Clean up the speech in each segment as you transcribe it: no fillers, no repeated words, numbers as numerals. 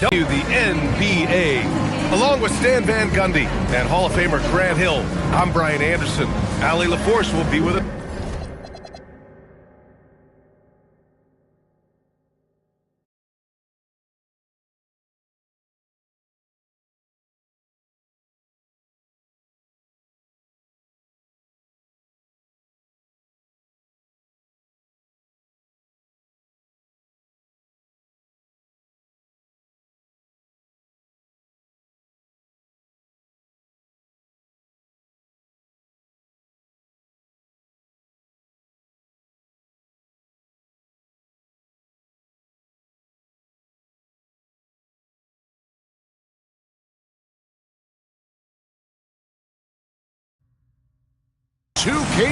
The NBA. Along with Stan Van Gundy and Hall of Famer Grant Hill, I'm Brian Anderson. Allie LaForce will be with us.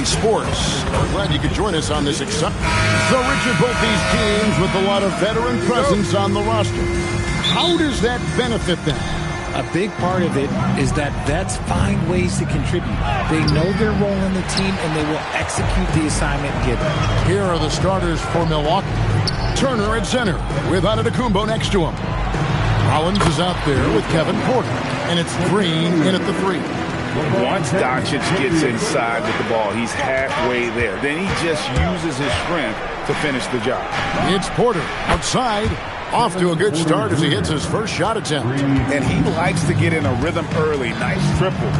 Sports. We're glad you could join us on this exciting. So, Richard, both these teams with a lot of veteran presence on the roster. How does that benefit them? A big part of it is that vets find ways to contribute. They know their role in the team, and they will execute the assignment given. Here are the starters for Milwaukee. Turner at center with Antetokounmpo next to him. Rollins is out there with Kevin Porter, and it's Green in at the 3. Once Doncic gets inside with the ball, he's halfway there. Then he just uses his strength to finish the job. It's Porter outside. Off to a good start as he hits his first shot attempt. And he likes to get in a rhythm early. Nice triple.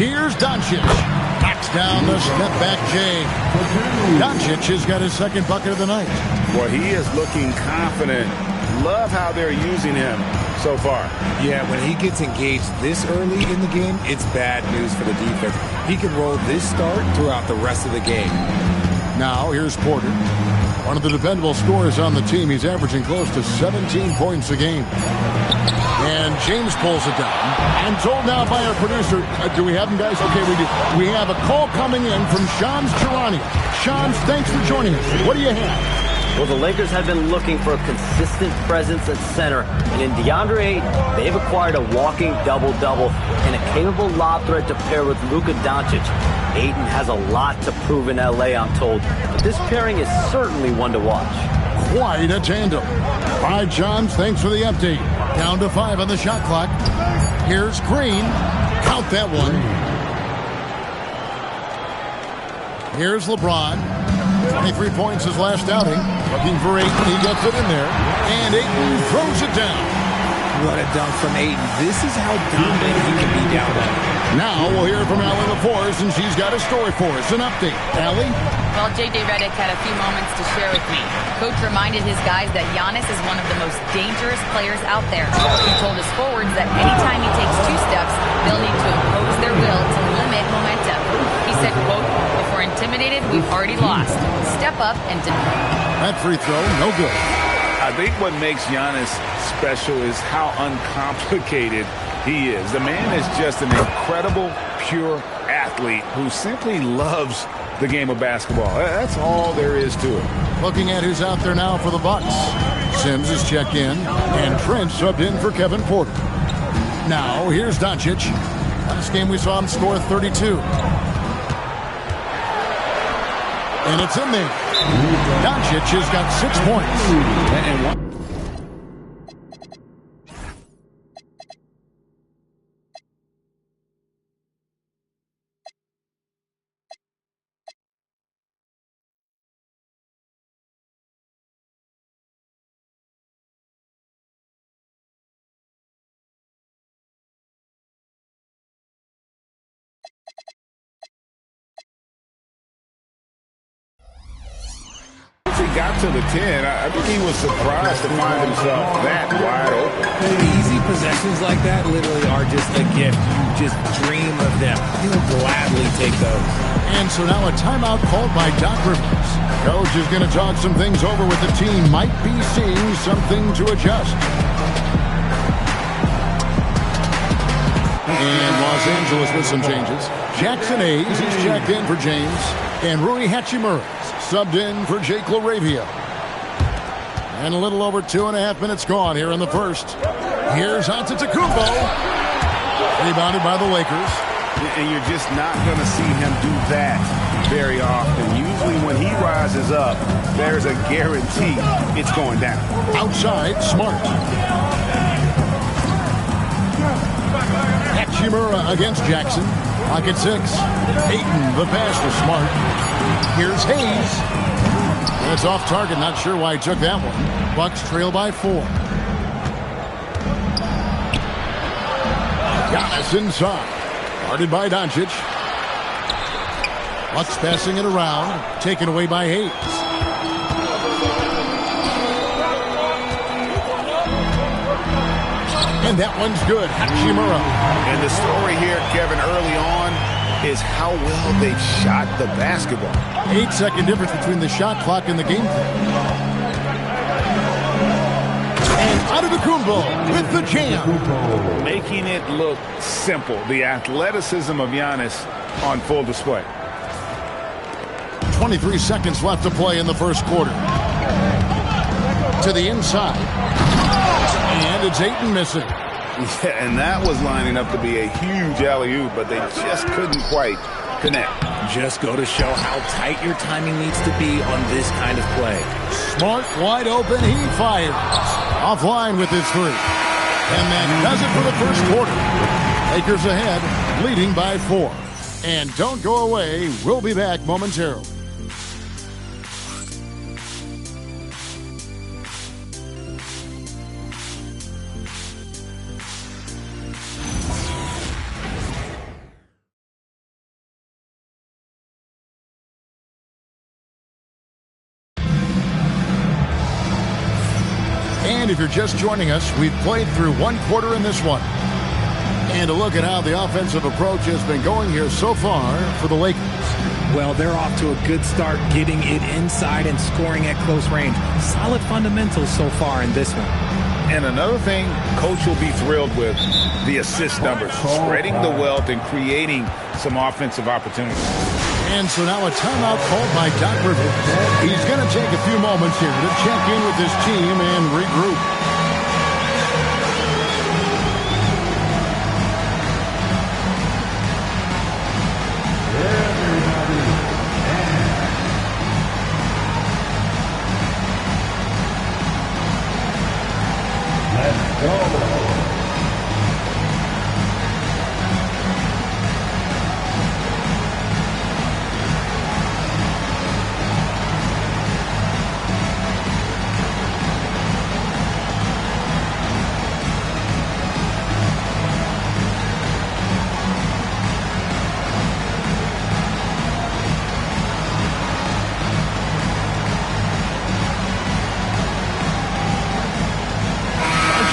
Here's Doncic. Knocks down the step-back J. Doncic has got his second bucket of the night. Boy, he is looking confident. Love how they're using him so far. Yeah, when he gets engaged this early in the game, it's bad news for the defense. He can roll this start throughout the rest of the game. Now, here's Porter. One of the dependable scorers on the team. He's averaging close to 17 points a game. And James pulls it down. I'm told now by our producer, do we have him, guys? Okay, we do. We have a call coming in from Shams Charania. Shams, thanks for joining us. What do you have? Well, the Lakers have been looking for a consistent presence at center, and in DeAndre Ayton, they've acquired a walking double-double and a capable lob threat to pair with Luka Doncic. Ayton has a lot to prove in L.A., I'm told, but this pairing is certainly one to watch. Quite a tandem. All right, Johns, thanks for the update. Down to 5 on the shot clock. Here's Green. Count that one. Here's LeBron. 23 points his last outing. Looking for Ayton. He gets it in there. And Ayton throws it down. What a dunk from Ayton. This is how dominant he can be down low. Now we'll hear from Allie LaForce, and she's got a story for us. An update. Allie? Well, J.J. Redick had a few moments to share with me. Coach reminded his guys that Giannis is one of the most dangerous players out there. He told his forwards that anytime he takes 2 steps, they'll need to impose their will to limit momentum. He said, quote, "If we're intimidated, we've already lost. Step up and..." That free throw, no good. I think what makes Giannis special is how uncomplicated he is. The man is just an incredible, pure athlete who simply loves the game of basketball. That's all there is to it. Looking at who's out there now for the Bucks. Sims is checked in, and Trent subbed in for Kevin Porter. Now, here's Doncic. Last game we saw him score 32. And it's in there. Doncic has got 6 points. And one. He got to the 10. I think he was surprised to find himself that wide open. Easy possessions like that literally are just a gift. You just dream of them. He'll gladly take those. And so now a timeout called by Doc Rivers. Coach is going to talk some things over with the team. Might be seeing something to adjust. And Los Angeles with some changes. Jackson Hayes is checked in for James. And Rui Hachimura subbed in for Jake LaRavia. And a little over 2.5 minutes gone here in the first. Here's Antetokounmpo. Rebounded by the Lakers. And you're just not going to see him do that very often. Usually when he rises up, there's a guarantee it's going down. Outside, Smart. Hachimura against Jackson. Pocket 6. Ayton, the pass to Smart. Here's Hayes. And it's off target. Not sure why he took that one. Bucks trail by 4. Giannis inside. Guarded by Doncic. Bucks passing it around. Taken away by Hayes. And that one's good. Hachimura. And the story here, Kevin, early on is how well they've shot the basketball. 8-second difference between the shot clock and the game clock. And Antetokounmpo with the jam. Making it look simple. The athleticism of Giannis on full display. 23 seconds left to play in the first quarter. To the inside. And it's Ayton missing. Yeah, and that was lining up to be a huge alley-oop, but they just couldn't quite connect. Just go to show how tight your timing needs to be on this kind of play. Smart, wide open, he fires. Offline with his 3. And that does it for the first quarter. Lakers ahead, leading by 4. And don't go away, we'll be back momentarily. And if you're just joining us, we've played through one quarter in this one. And a look at how the offensive approach has been going here so far for the Lakers. Well, they're off to a good start getting it inside and scoring at close range. Solid fundamentals so far in this one. And another thing, Coach will be thrilled with the assist numbers, spreading the wealth and creating some offensive opportunities. And so now a timeout called by Doc Rivers. He's going to take a few moments here to check in with his team and regroup. Let's go.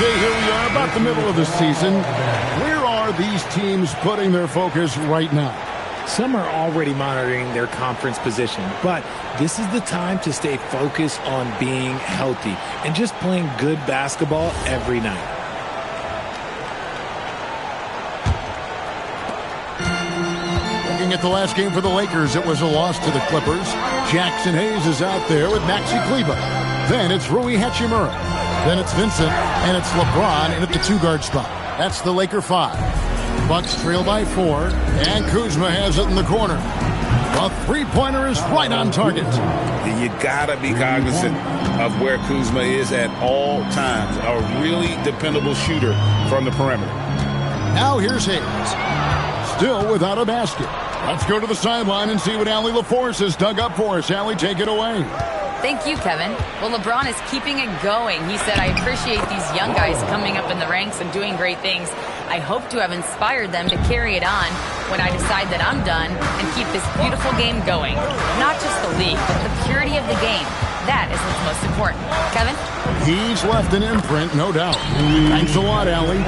Here we are about the middle of the season. Where are these teams putting their focus right now? Some are already monitoring their conference position, but this is the time to stay focused on being healthy and just playing good basketball every night. Looking at the last game for the Lakers, it was a loss to the Clippers. Jackson Hayes is out there with Maxi Kleber. Then it's Rui Hachimura. Then it's Vincent, and it's LeBron in at the 2-guard spot. That's the Laker 5. Bucks trail by 4, and Kuzma has it in the corner. A three-pointer is right on target. You gotta be cognizant of where Kuzma is at all times. A really dependable shooter from the perimeter. Now here's Hayes. Still without a basket. Let's go to the sideline and see what Allie LaForce has dug up for us. Allie, take it away. Thank you, Kevin. Well, LeBron is keeping it going. He said, I appreciate these young guys coming up in the ranks and doing great things. I hope to have inspired them to carry it on when I decide that I'm done and keep this beautiful game going. Not just the league, but the purity of the game. That is what's most important. Kevin? He's left an imprint, no doubt. Thanks a lot, Allie.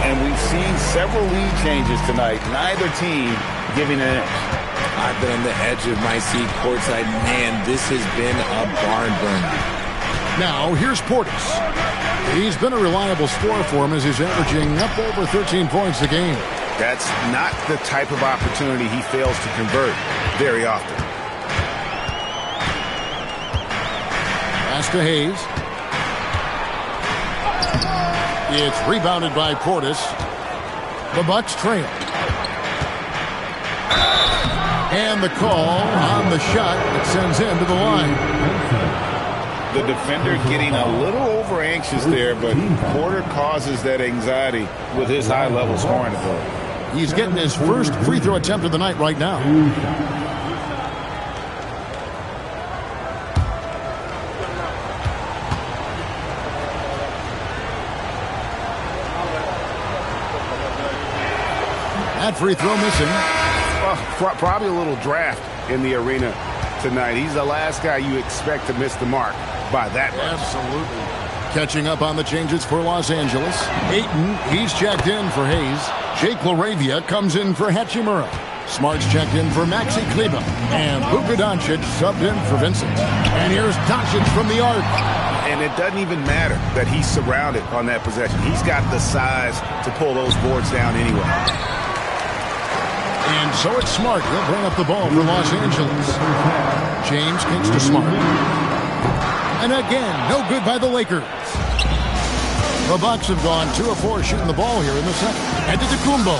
And we've seen several lead changes tonight. Neither team giving an inch. I've been on the edge of my seat courtside. Man, this has been a barn burner. Now, here's Portis. He's been a reliable scorer for him as he's averaging up over 13 points a game. That's not the type of opportunity he fails to convert very often. Pass to Hayes. It's rebounded by Portis. The Bucks trail. And the call on the shot that sends him to the line. The defender getting a little over anxious there, but Porter causes that anxiety with his high-level scoring ability. He's getting his first free throw attempt of the night right now. That free throw missing. Well, probably a little draft in the arena tonight. He's the last guy you expect to miss the mark by that much. Absolutely. Catching up on the changes for Los Angeles. Ayton, he's checked in for Hayes. Jake LaRavia comes in for Hachimura. Smart's checked in for Maxi Kleber. And Luka Doncic subbed in for Vincent. And here's Doncic from the arc. And it doesn't even matter that he's surrounded on that possession. He's got the size to pull those boards down anyway. And so it's Smart. He'll bring up the ball for Los Angeles. James kicks to Smart. And again, no good by the Lakers. The Bucks have gone 2 of 4 shooting the ball here in the second. Antetokounmpo.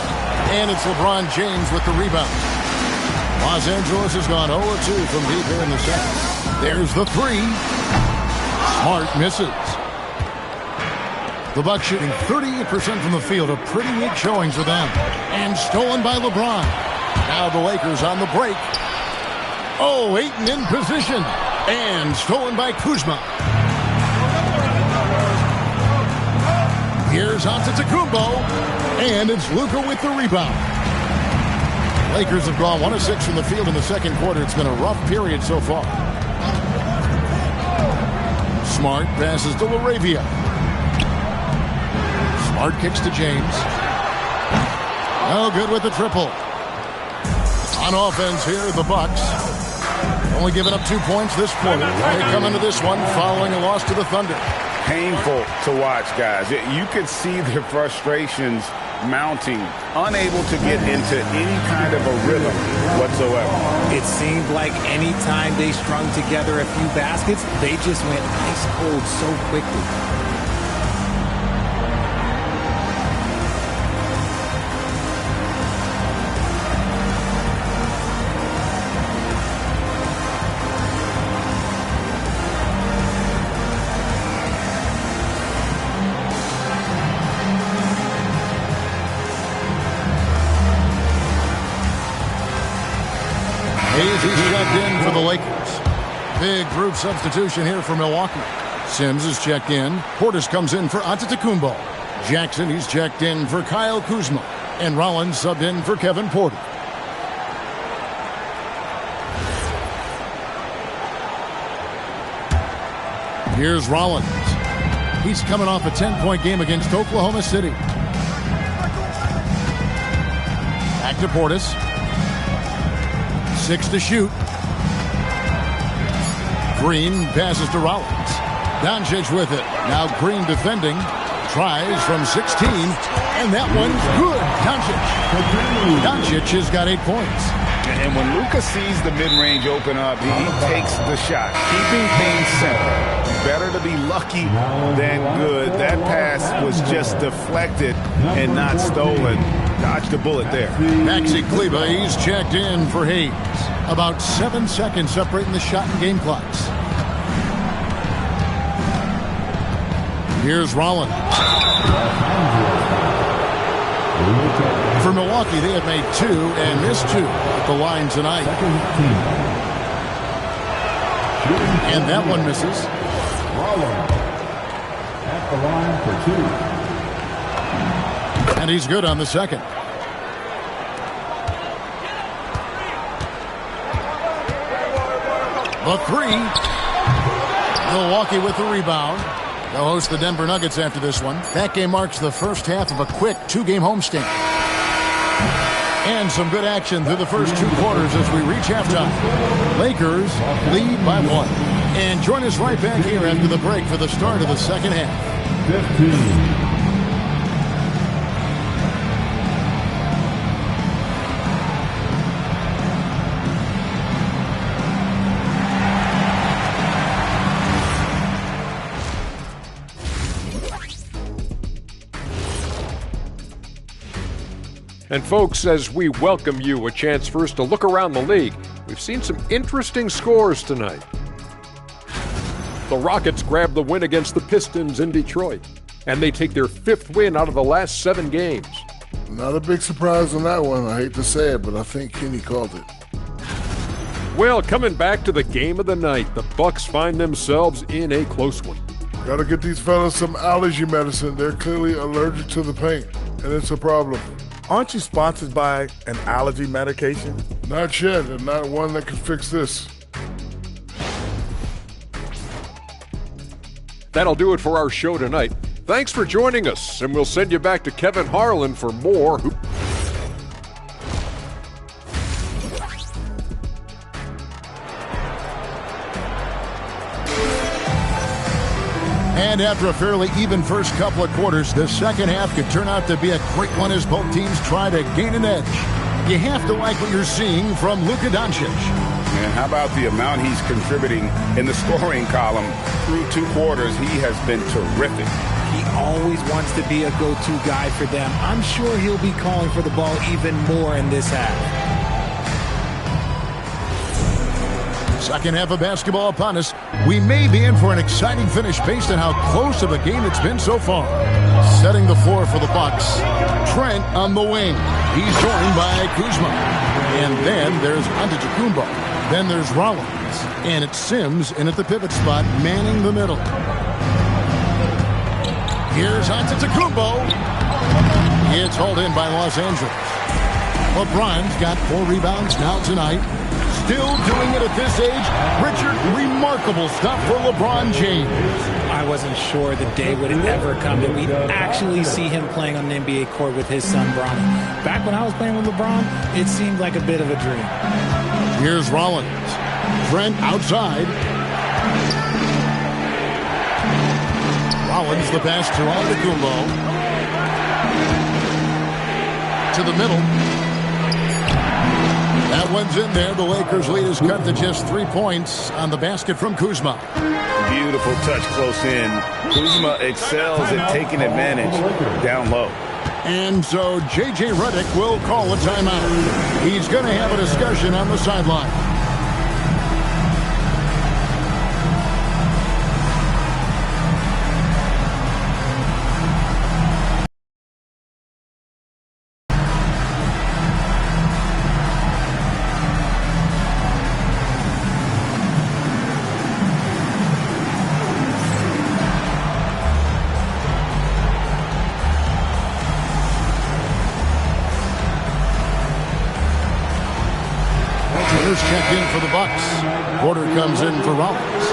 And it's LeBron James with the rebound. Los Angeles has gone 0 of 2 from deep here in the second. There's the three. Smart misses. The Bucks shooting 38% from the field. A pretty weak showings for them. And stolen by LeBron. Now the Lakers on the break. Oh, Ayton in position. And stolen by Kuzma. Here's Antetokounmpo. And it's Luka with the rebound. Lakers have gone 1 of 6 from the field in the second quarter. It's been a rough period so far. Smart passes to LaRavia. Smart kicks to James. No good with the triple. On offense here, the Bucks. Only giving up 2 points this quarter. They come into this one following a loss to the Thunder. Painful to watch, guys. You could see their frustrations mounting, unable to get into any kind of a rhythm whatsoever. It seemed like any time they strung together a few baskets, they just went ice cold so quickly. He's checked in for the Lakers. Big group substitution here for Milwaukee. Sims is checked in. Portis comes in for Antetokounmpo. Jackson, he's checked in for Kyle Kuzma. And Rollins subbed in for Kevin Porter. Here's Rollins. He's coming off a 10-point game against Oklahoma City. Back to Portis. 6 to shoot. Green passes to Rollins. Doncic with it. Now Green defending. Tries from 16. And that one's good. Doncic has got 8 points. And when Luka sees the mid-range open up, he takes the shot. Keeping things simple. Better to be lucky than good. That pass was just deflected and not stolen. Dodged a bullet there. Maxi Kleber, he's checked in for Hayes. About 7 seconds separating the shot and game clocks. Here's Rollins. For Milwaukee, they have made 2 and missed 2 at the line tonight. And that one misses. At the line for 2. And he's good on the second. The three. Milwaukee with the rebound. They'll host the Denver Nuggets after this one. That game marks the first half of a quick 2-game homestand. And some good action through the first 2 quarters as we reach halftime. Lakers lead by 1. And join us right back here after the break for the start of the second half. 15. And folks, as we welcome you a chance first to look around the league, we've seen some interesting scores tonight. The Rockets grab the win against the Pistons in Detroit, and they take their 5th win out of the last 7 games. Not a big surprise on that one. I hate to say it, but I think Kenny called it. Well, coming back to the game of the night, the Bucks find themselves in a close one. Gotta get these fellas some allergy medicine. They're clearly allergic to the paint, and it's a problem. Aren't you sponsored by an allergy medication? Not yet, and not one that can fix this. That'll do it for our show tonight. Thanks for joining us, and we'll send you back to Kevin Harlan for more. And after a fairly even first couple of quarters, the second half could turn out to be a great one as both teams try to gain an edge. You have to like what you're seeing from Luka Doncic. And how about the amount he's contributing in the scoring column through 2 quarters? He has been terrific. He always wants to be a go-to guy for them. I'm sure he'll be calling for the ball even more in this half. Second half of basketball upon us. We may be in for an exciting finish based on how close of a game it's been so far. Setting the floor for the Bucks, Trent on the wing. He's joined by Kuzma. And then there's Antetokounmpo. Then there's Rollins. And it's Sims in at the pivot spot, manning the middle. Here's Antetokounmpo. It's hauled in by Los Angeles. LeBron's got 4 rebounds now tonight. Still doing it at this age. Richard, remarkable stuff for LeBron James. I wasn't sure the day would ever come that we'd actually see him playing on an NBA court with his son, Bronny. Back when I was playing with LeBron, it seemed like a bit of a dream. Here's Rollins. Trent outside. Rollins the pass to Antetokounmpo. To the middle. That one's in there. The Lakers lead is cut to just 3 points on the basket from Kuzma. Beautiful touch close in. Kuzma excels at taking advantage down low. And so J.J. Redick will call a timeout. He's going to have a discussion on the sideline. Check in for the Bucks. Porter comes in for Rollins.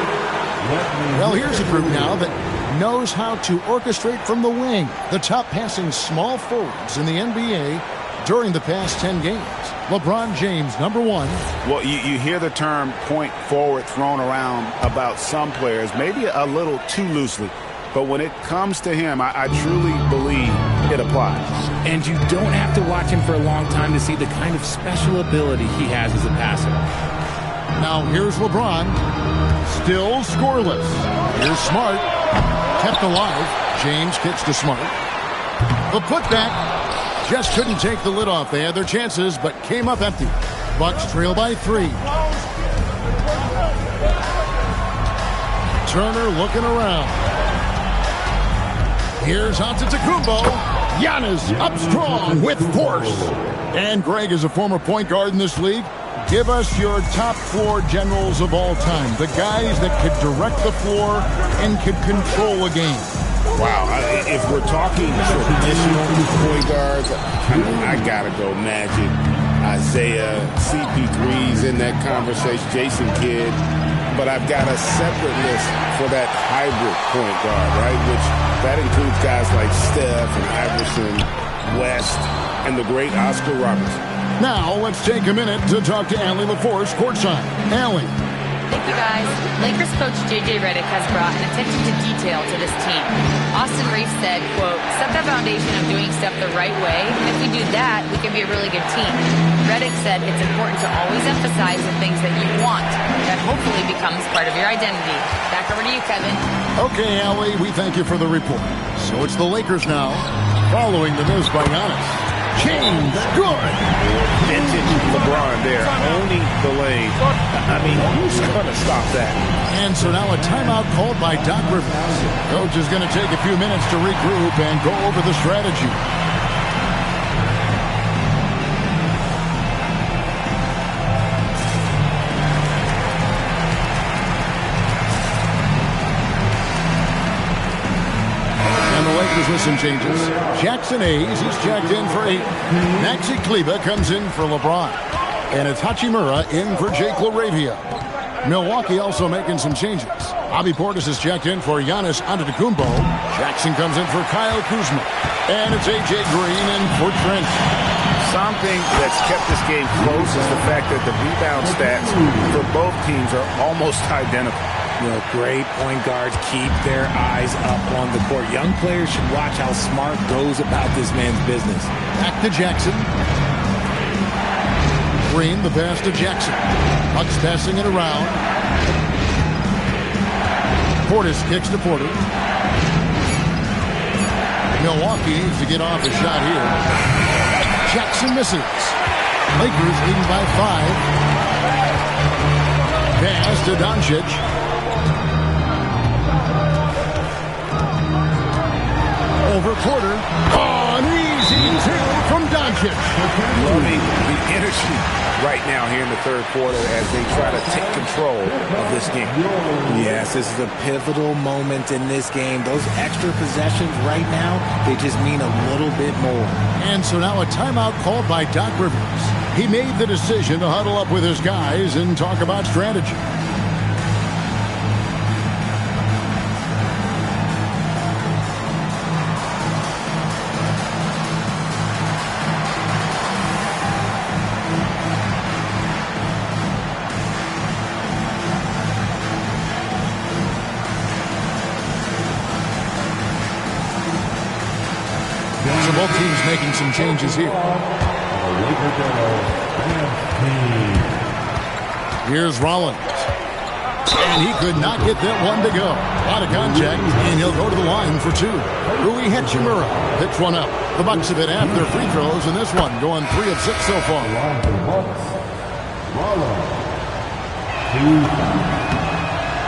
Well, here's a group now that knows how to orchestrate from the wing the top passing small forwards in the NBA during the past 10 games. LeBron James, number 1. Well, you hear the term point forward thrown around about some players, maybe a little too loosely. But when it comes to him, I truly believe it applies. And you don't have to watch him for a long time to see the kind of special ability he has as a passer. Now here's LeBron. Still scoreless. Here's Smart. Kept alive. James kicks to Smart. The putback just couldn't take the lid off. They had their chances, but came up empty. Bucks trail by 3. Turner looking around. Here's Antetokounmpo. Giannis up strong with force. And Greg is a former point guard in this league. Give us your top 4 generals of all time. The guys that could direct the floor and could control a game. Wow. If we're talking traditional point guards, I got to go Magic, Isaiah, CP3's in that conversation, Jason Kidd. But I've got a separate list for that hybrid point guard, right? Which that includes guys like Steph and Iverson, West, and the great Oscar Robertson. Now let's take a minute to talk to Allie LaForce courtside. Allie. Thank you, guys. Lakers coach J.J. Redick has brought an attention to detail to this team. Austin Reeves said, quote, set the foundation of doing stuff the right way, and if we do that, we can be a really good team. Redick said it's important to always emphasize the things that you want. That hopefully becomes part of your identity. Back over to you, Kevin. Okay, Allie, we thank you for the report. So it's the Lakers now, following the miss by Giannis. James, good. Vintage LeBron there, owning the lane. I mean, who's going to stop that? And so now a timeout called by Doc Rivers. Coach is going to take a few minutes to regroup and go over the strategy. With some changes. Jackson Hayes, he's checked in for 8. Maxi Kleber comes in for LeBron. And it's Hachimura in for Jake LaRavia. Milwaukee also making some changes. Bobby Portis is checked in for Giannis Antetokounmpo. Jackson comes in for Kyle Kuzma. And it's A.J. Green in for Trent. Something that's kept this game close is the fact that the rebound stats for both teams are almost identical. You know, great point guards keep their eyes up on the court. Young players should watch how Smart goes about this man's business. Back to Jackson. Green, the pass to Jackson. Bucks passing it around. Portis kicks to Porter. Milwaukee needs to get off a shot here. Jackson misses. Lakers leading by 5. Pass to Doncic. Over Porter. Oh, an easy 2 from Doncic. Loving the energy right now here in the third quarter as they try to take control of this game. Yes, this is a pivotal moment in this game. Those extra possessions right now, they just mean a little bit more. And so now a timeout called by Doc Rivers. He made the decision to huddle up with his guys and talk about strategy. So both teams making some changes here. Here's Rollins. And he could not get that one to go. A lot of contact, and he'll go to the line for 2. Rui Hachimura picks one up. The Bucks have hit half their free throws in this one, going 3 of 6 so far.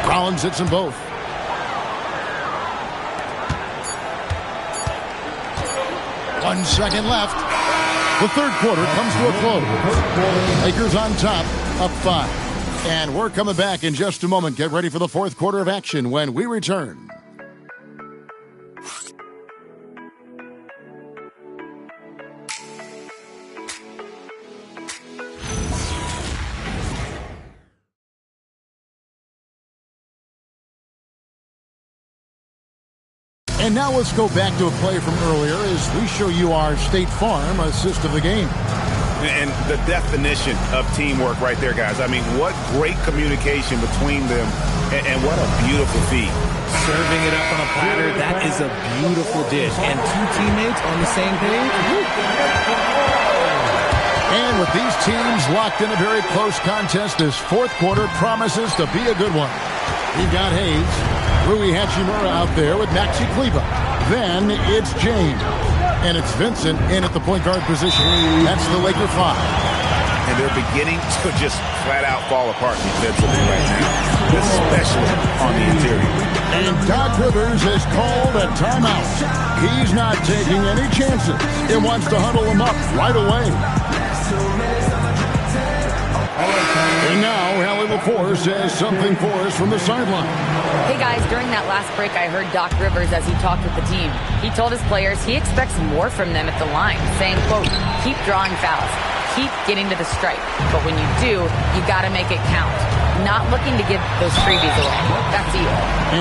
Rollins hits them both. One second left. The third quarter comes to a close. Lakers on top, up 5. And we're coming back in just a moment. Get ready for the fourth quarter of action when we return. And now let's go back to a play from earlier as we show you our State Farm assist of the game. And the definition of teamwork right there, guys. I mean, what great communication between them, and what a beautiful feed. Serving it up on a platter, that is a beautiful dish. And 2 teammates on the same page. And with these teams locked in a very close contest, this fourth quarter promises to be a good one. We've got Hayes, Rui Hachimura out there with Maxi Kleber. Then it's James. And it's Vincent in at the point guard position. That's the Laker 5. And they're beginning to just flat out fall apart defensively right now, especially on the interior. And Doc Rivers has called a timeout. He's not taking any chances. He wants to huddle them up right away. And now, Allie LaForce says something for us from the sideline. Hey guys, during that last break, I heard Doc Rivers as he talked with the team. He told his players he expects more from them at the line, saying, quote, keep drawing fouls, keep getting to the stripe. But when you do, you got to make it count. Not looking to give those freebies away. Back to you.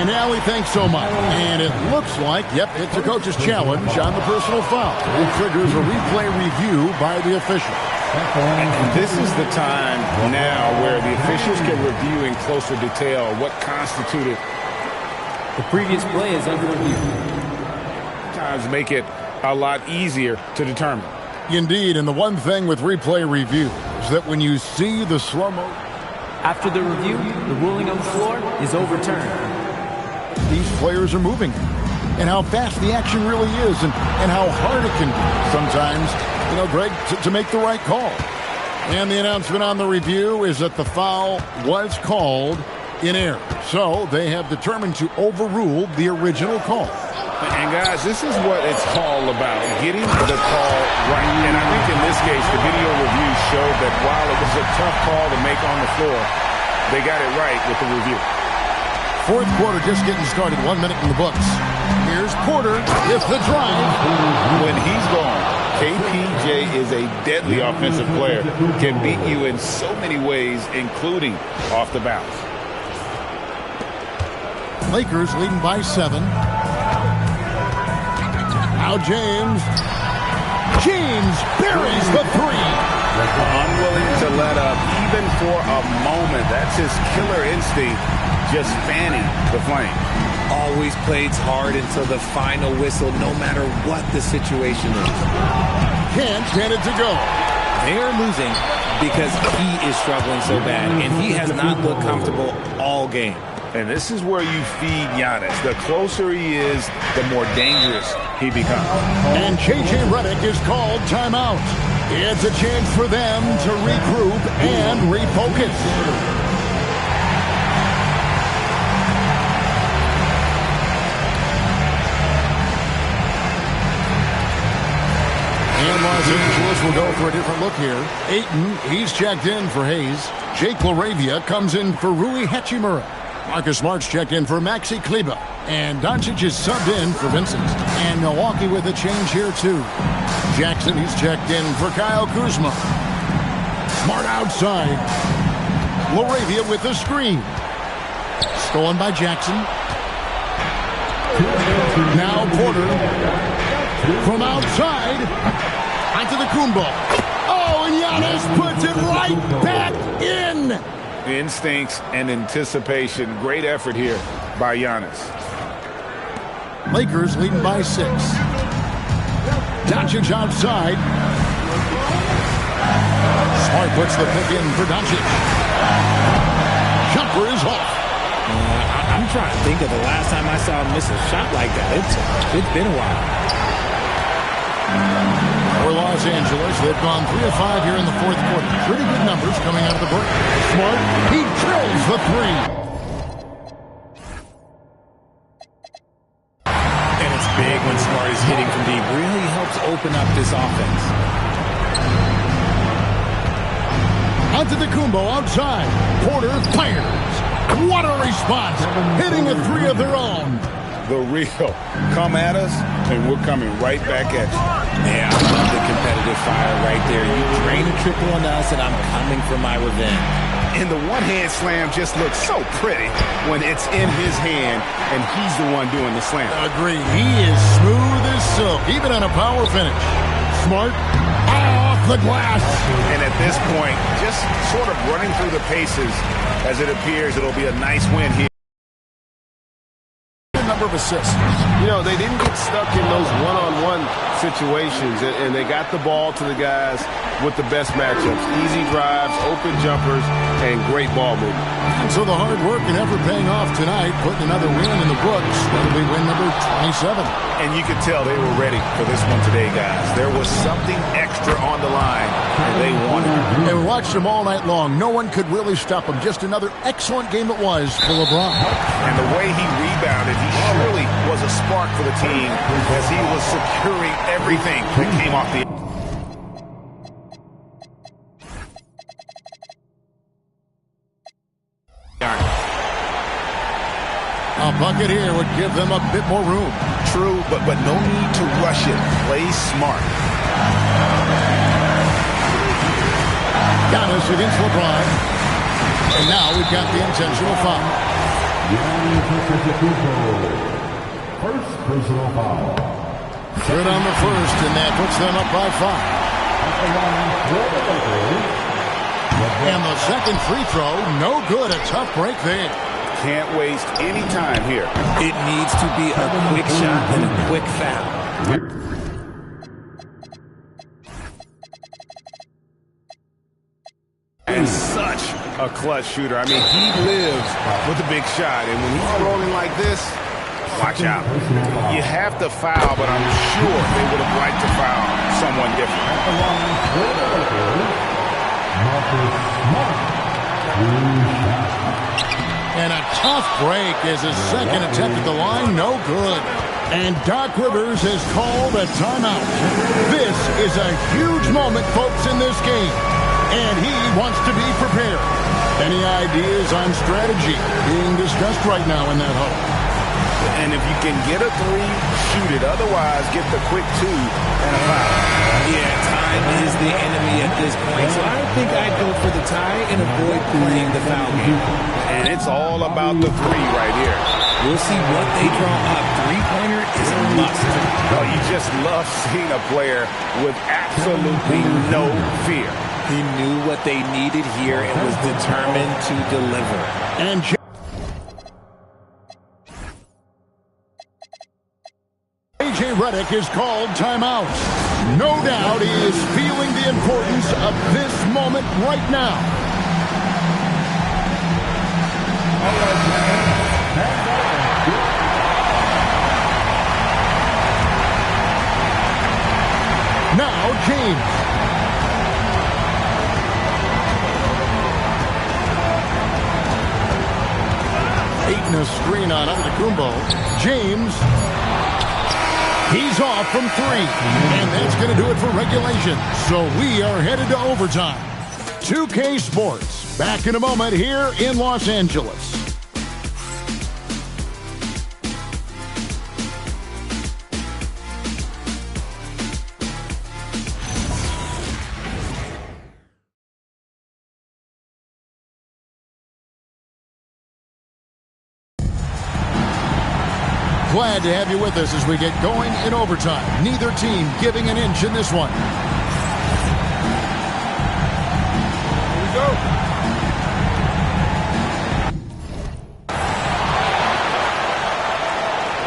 And Allie, thanks so much. And it looks like, yep, it's a coach's challenge on the personal foul. It triggers a replay review by the official. And this is the time now where the officials can review in closer detail what constituted. The previous play is under review. Times make it a lot easier to determine. Indeed, and the one thing with replay review is that when you see the slow-mo. After the review, the ruling on the floor is overturned. These players are moving. And how fast the action really is and how hard it can be. Sometimes Greg, to make the right call. And the announcement on the review is that the foul was called in error. So they have determined to overrule the original call. And guys, this is what it's all about, getting the call right. And I think in this case, the video review showed that while it was a tough call to make on the floor, they got it right with the review. Fourth quarter just getting started, 1 minute in the books. Here's Porter with the drive. When he's gone, KPJ is a deadly offensive player. Can beat you in so many ways, including off the bounce. Lakers leading by 7. Now James buries the 3. Unwilling to let up even for a moment. That's his killer instinct, just fanning the flame. Always plays hard until the final whistle, no matter what the situation is. Can't get it to go. They're losing because he is struggling so bad, and he has not looked comfortable all game. And this is where you feed Giannis. The closer he is, the more dangerous he becomes. And J.J. Redick is called timeout. It's a chance for them to regroup and refocus. And Los Angeles will go for a different look here. Ayton, he's checked in for Hayes. Jake LaRavia comes in for Rui Hachimura. Marcus Smart's checked in for Maxi Kleber. And Doncic is subbed in for Vincent. And Milwaukee with a change here, too. Jackson, he's checked in for Kyle Kuzma. Smart outside. LaRavia with the screen. Stolen by Jackson. Now Porter. From outside. Onto the Kumbo. Oh, and Giannis puts it right back in. Instincts and anticipation. Great effort here by Giannis. Lakers leading by 6. Doncic outside. Smart puts the pick in for Doncic. Jumper is off. I'm trying to think of the last time I saw him miss a shot like that. It's been a while. For Los Angeles, they've gone 3 of 5 here in the fourth quarter. Pretty good numbers coming out of the break. Smart, he drills the 3. And it's big when Smart is hitting from deep. Really helps open up this offense. Onto the Kumbo outside. Porter fires. What a response. Hitting a 3 of their own. The real. Come at us, and we're coming right back at you. Yeah, I love the competitive fire right there. You drain a triple on us, and I'm coming for my revenge. And the one-hand slam just looks so pretty when it's in his hand, and he's the one doing the slam. Agreed. He is smooth as silk, even on a power finish. Smart. Off the glass. And at this point, just sort of running through the paces, as it appears it'll be a nice win here. Number of assists. You know, they didn't get stuck in those one-on-one situations, and they got the ball to the guys with the best matchups. Easy drives, open jumpers, and great ball movement. And so the hard work and effort paying off tonight, putting another win in the books. That'll be win number 27. And you could tell they were ready for this one today, guys. There was something extra on the line, and they wanted it. And we watched them all night long. No one could really stop them. Just another excellent game it was for LeBron. And the way he rebounded, he surely was a spark for the team as he was securing everything that came off the... A bucket here would give them a bit more room. True, but no need to rush it. Play smart. Giannis against LeBron. And now we've got the intentional foul. First personal foul. Third on the first, and that puts them up by 5. And the second free throw, no good. A tough break there. Can't waste any time here. It needs to be a quick shot and a quick foul. And such a clutch shooter. I mean, he lives with a big shot. And when he's rolling like this, Watch out. You have to foul, but I'm sure they would have liked to foul someone different. And a tough break as his second attempt at the line, no good. And Doc Rivers has called a timeout. This is a huge moment, folks, in this game. And he wants to be prepared. Any ideas on strategy being discussed right now in that huddle? And if you can get a three, shoot it. Otherwise, get the quick two and a foul. Yeah, time is the enemy at this point. So I think I'd go for the tie and avoid playing the foul game. And it's all about the three right here. We'll see what they draw up. Three-pointer is a must. Oh, you just love seeing a player with absolutely no fear. He knew what they needed here and was determined to deliver. And J.J. Redick is called timeout. No doubt he is feeling the importance of this moment right now. Now James. Eating a screen on Antetokounmpo. James. He's off from three. And that's going to do it for regulation. So we are headed to overtime. 2K Sports. Back in a moment here in Los Angeles. Glad to have you with us as we get going in overtime. Neither team giving an inch in this one. Here we go.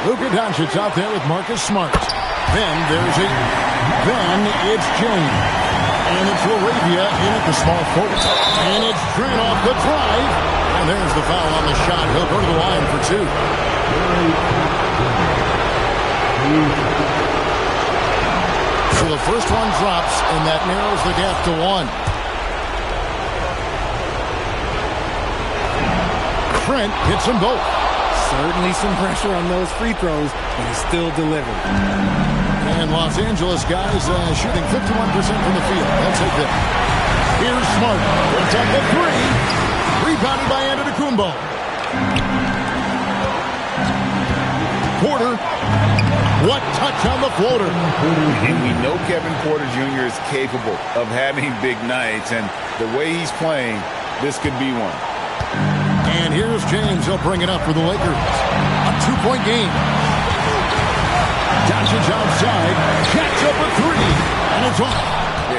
Luka Doncic out there with Marcus Smart. Then it's James. And it's Laravia in at the small forward. And it's Trent off the drive. And there's the foul on the shot. He'll go to the line for two. So the first one drops, and that narrows the gap to one. Trent hits them both. Certainly some pressure on those free throws, but he still delivered. And Los Angeles guys shooting 51% from the field. They'll take that. Here's Smart. Puts up the three. Rebounded by Antetokounmpo. Porter. What touch on the floater. And we know Kevin Porter Jr. is capable of having big nights, and the way he's playing, this could be one. And here's James. He'll bring it up for the Lakers. A two-point game. Doncic outside. Jacks up a three. And it's off.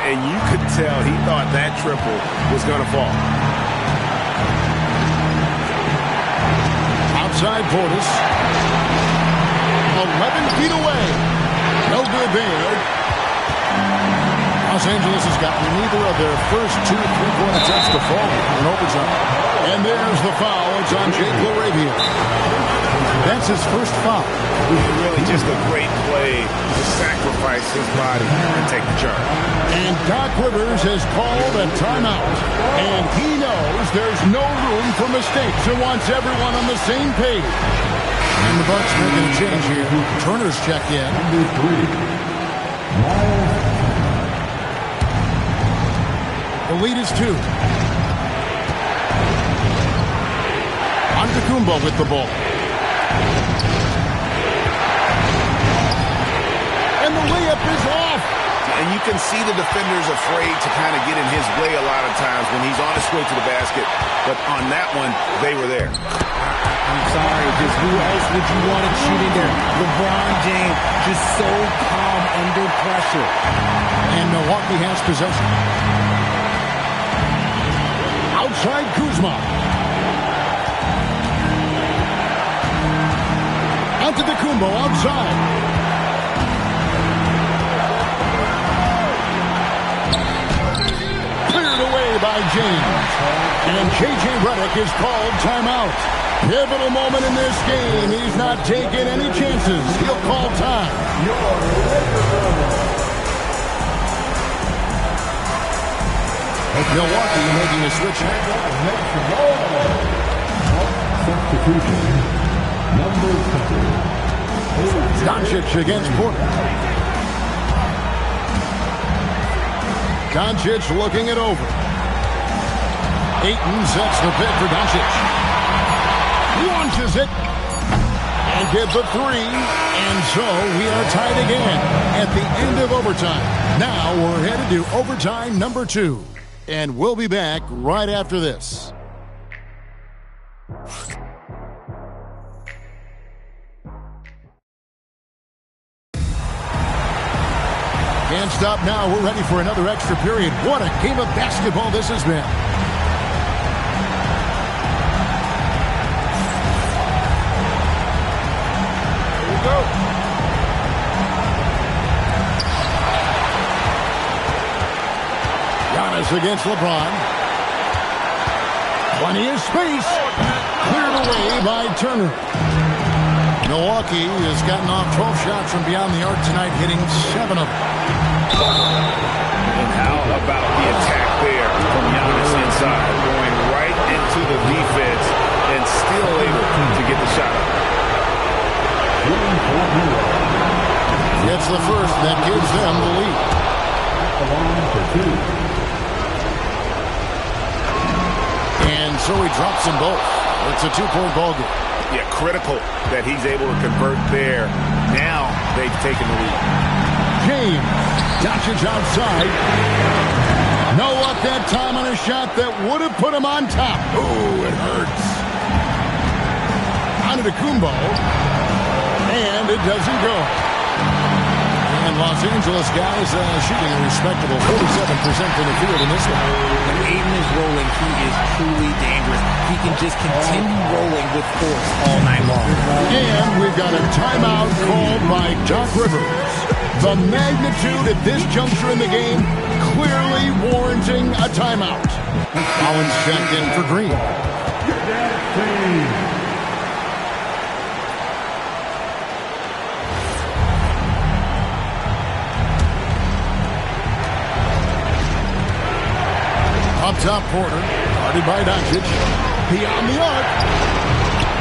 And you could tell he thought that triple was going to fall. Outside Portis. 11 feet away. No good there. Los Angeles has gotten neither of their first two three-point attempts to fall in overtime. And there's the foul. It's on Jake Laravia. That's his first foul. Really just a great play to sacrifice his body and take the charge. And Doc Rivers has called a timeout. And he knows there's no room for mistakes and wants everyone on the same page. And the Bucks making a change here. Turner's checked in. The lead is two. Antetokounmpo with the ball. And the layup is off. And you can see the defenders afraid to kind of get in his way a lot of times when he's on his way to the basket. But on that one, they were there. I'm sorry, just who else would you want to shoot in there? LeBron James, just so calm under pressure. And Milwaukee has possession. Outside Kuzma. Antetokounmpo outside. Cleared away by James. And J.J. Redick is called timeout. Pivotal moment in this game. He's not taking any chances. He'll call time. Milwaukee making a switch. Substitution. Number 10. Doncic against Porter. Doncic looking it over. Ayton sets the pick for Doncic. Launches it. And gets a three. And so we are tied again at the end of overtime. Now we're headed to overtime number 2. And we'll be back right after this. Can't stop now. We're ready for another extra period. What a game of basketball this has been. Here we go. Giannis against LeBron. Plenty of space. Cleared away by Turner. Milwaukee has gotten off 12 shots from beyond the arc tonight, hitting 7 of them. And how about the attack there from Giannis inside, going right into the defense and still able to get the shot up. Gets the first, that gives them the lead. And so he drops them both. It's a 2-point ball game. Yeah, critical that he's able to convert there. Now they've taken the lead. James, Doncic outside. No luck that time on a shot that would have put him on top. Ooh, it hurts. On to Kumbo. And it doesn't go. And Los Angeles guys shooting a respectable 47% from the field in this one. When Ayton is rolling, he is truly dangerous. He can just continue rolling with force all night long. And we've got a timeout called by Doc Rivers. The magnitude at this juncture in the game clearly warranting a timeout. Collins checked in for Green. Up top, Porter, guarded by Doncic. Beyond the arc.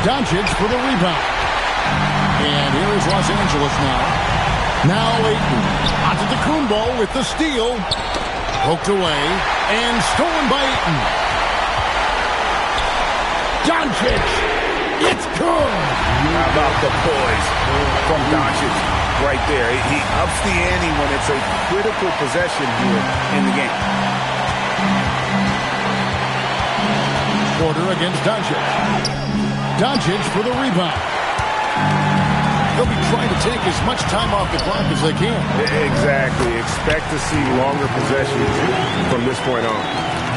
Doncic for the rebound. And here is Los Angeles now. Now Ayton. Onto Kumbo with the steal. Poked away. And stolen by Ayton. Doncic. It's good. How about the poise from Doncic right there? He ups the ante when it's a critical possession here in the game. Porter against Doncic. Doncic for the rebound. They'll be trying to take as much time off the clock as they can. Exactly. Expect to see longer possessions from this point on.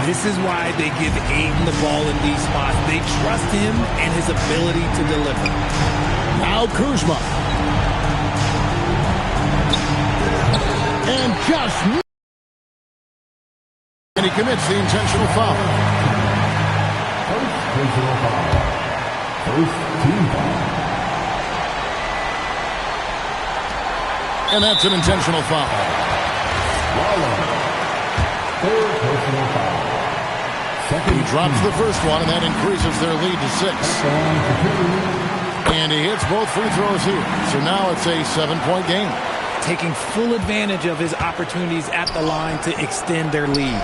This is why they give Ayton the ball in these spots. They trust him and his ability to deliver. Now Kuzma. And just... And he commits the intentional foul. Personal foul. First team foul. And that's an intentional foul. Third personal foul. He drops the first one, and that increases their lead to 6. And he hits both free throws here. So now it's a 7-point game. Taking full advantage of his opportunities at the line to extend their lead.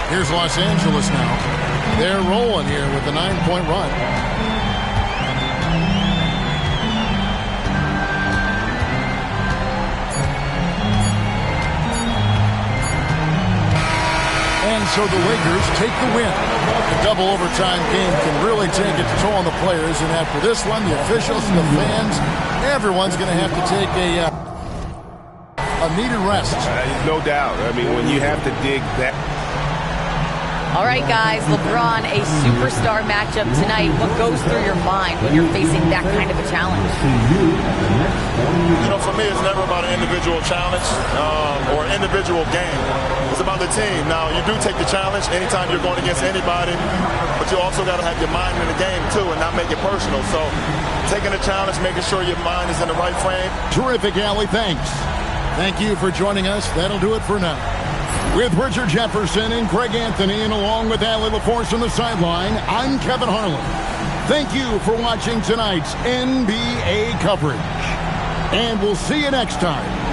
Here's Los Angeles now. They're rolling here with a 9-point run. And so the Lakers take the win. The double overtime game can really take its toll on the players. And after this one, the officials and the fans, everyone's going to have to take a needed rest. No doubt. I mean, when you have to dig that. All right, guys, LeBron, a superstar matchup tonight. What goes through your mind when you're facing that kind of a challenge? You know, for me, me, it's never about an individual challenge or an individual game. It's about the team. Now, you do take the challenge anytime you're going against anybody, but you also got to have your mind in the game, too, and not make it personal. So taking the challenge, making sure your mind is in the right frame. Terrific, Allie. Thanks. Thank you for joining us. That'll do it for now. With Richard Jefferson and Greg Anthony, and along with Allie LaForce on the sideline, I'm Kevin Harlan. Thank you for watching tonight's NBA coverage. And we'll see you next time